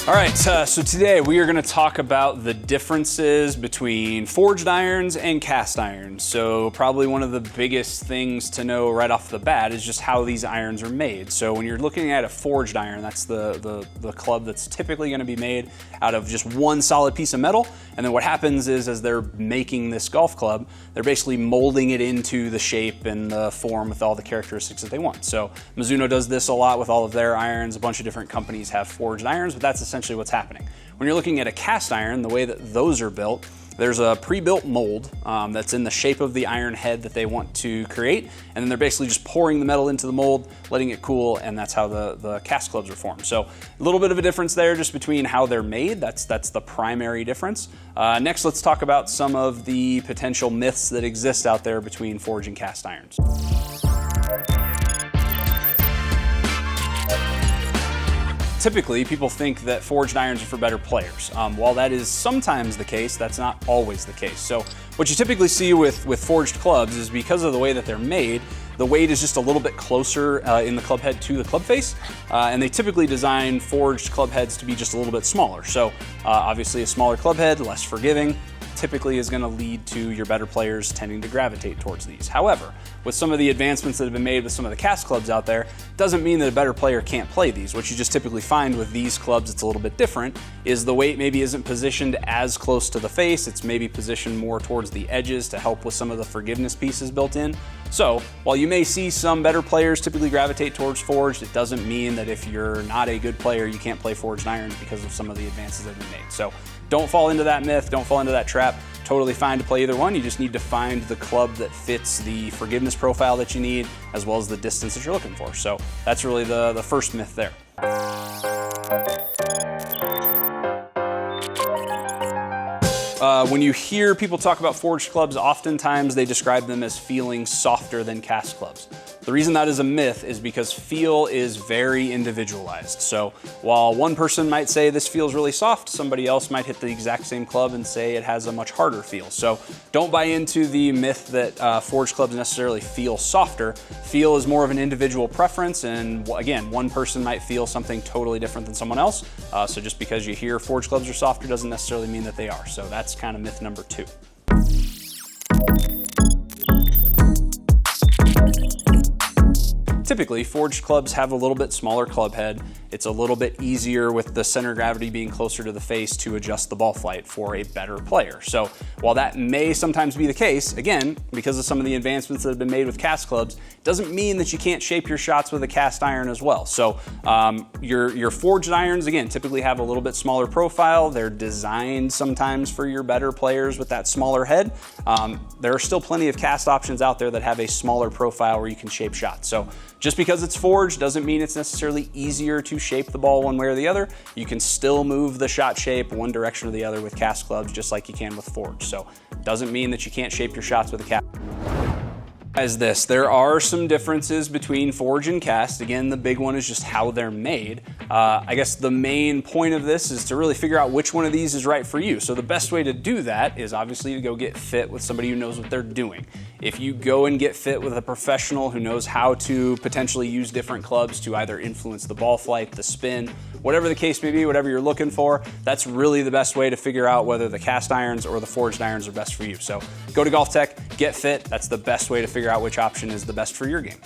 All right, so today we are going to talk about the differences between forged irons and cast irons. So probably one of the biggest things to know right off the bat is just how these irons are made. So when you're looking at a forged iron, that's the club that's typically going to be made out of just one solid piece of metal. And then what happens is, as they're making this golf club, they're basically molding it into the shape and the form with all the characteristics that they want. So Mizuno does this a lot with all of their irons. A bunch of different companies have forged irons, but that's essentially what's happening. When you're looking at a cast iron, the way that those are built, there's a pre-built mold that's in the shape of the iron head that they want to create, and then they're basically just pouring the metal into the mold, letting it cool, and that's how the cast clubs are formed. So a little bit of a difference there just between how they're made. That's the primary difference. Next, let's talk about some of the potential myths that exist out there between forged and cast irons. Typically, people think that forged irons are for better players. While that is sometimes the case, that's not always the case. So what you typically see with forged clubs is, because of the way that they're made, the weight is just a little bit closer in the club head to the club face, and they typically design forged club heads to be just a little bit smaller. So obviously a smaller club head, less forgiving, typically is going to lead to your better players tending to gravitate towards these. However, with some of the advancements that have been made with some of the cast clubs out there, doesn't mean that a better player can't play these. What you just typically find with these clubs, it's a little bit different, is the weight maybe isn't positioned as close to the face. It's maybe positioned more towards the edges to help with some of the forgiveness pieces built in. So while you may see some better players typically gravitate towards forged, it doesn't mean that if you're not a good player, you can't play forged irons because of some of the advances that have been made. So don't fall into that myth, don't fall into that trap. Totally fine to play either one. You just need to find the club that fits the forgiveness profile that you need, as well as the distance that you're looking for. So that's really the first myth there. When you hear people talk about forged clubs, oftentimes they describe them as feeling softer than cast clubs. The reason that is a myth is because feel is very individualized. So while one person might say this feels really soft, somebody else might hit the exact same club and say it has a much harder feel. So don't buy into the myth that forged clubs necessarily feel softer. Feel is more of an individual preference, and again, one person might feel something totally different than someone else. So just because you hear forged clubs are softer doesn't necessarily mean that they are. So that's kind of myth number 2. Typically, forged clubs have a little bit smaller club head. It's a little bit easier with the center of gravity being closer to the face to adjust the ball flight for a better player. So while that may sometimes be the case, again, because of some of the advancements that have been made with cast clubs, doesn't mean that you can't shape your shots with a cast iron as well. So your forged irons, again, typically have a little bit smaller profile. They're designed sometimes for your better players with that smaller head. There are still plenty of cast options out there that have a smaller profile where you can shape shots. So just because it's forged doesn't mean it's necessarily easier to shape the ball one way or the other. You can still move the shot shape one direction or the other with cast clubs just like you can with forged. So doesn't mean that you can't shape your shots with a cast. There are some differences between forged and cast. Again, the big one is just how they're made. I guess the main point of this is to really figure out which one of these is right for you. So the best way to do that is obviously to go get fit with somebody who knows what they're doing. If you go and get fit with a professional who knows how to potentially use different clubs to either influence the ball flight, the spin, whatever the case may be, whatever you're looking for, that's really the best way to figure out whether the cast irons or the forged irons are best for you. So go to GOLFTEC, get fit. That's the best way to figure out which option is the best for your game.